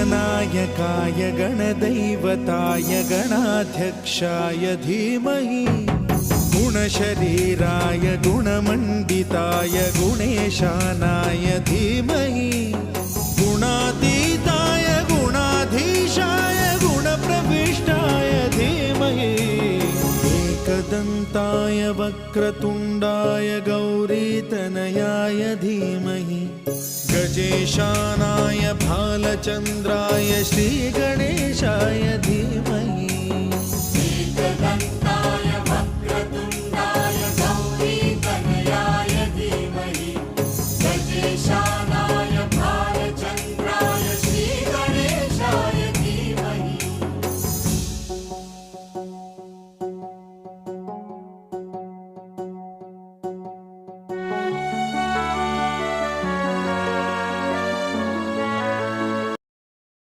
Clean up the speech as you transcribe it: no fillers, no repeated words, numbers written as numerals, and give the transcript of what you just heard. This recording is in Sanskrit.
गणनायकाय गणदैवताय गणाध्यक्षाय धीमहि गुणशरीराय गुणमण्डिताय गुणेशानाय धीमहि गुणातीताय गुणाधीशाय गुणप्रविष्टाय धीमहि एकदन्ताय वक्रतुण्डाय गौरीतनयाय धीमहि गजेशानाय भालचन्द्राय श्रीगणेशाय धीमहि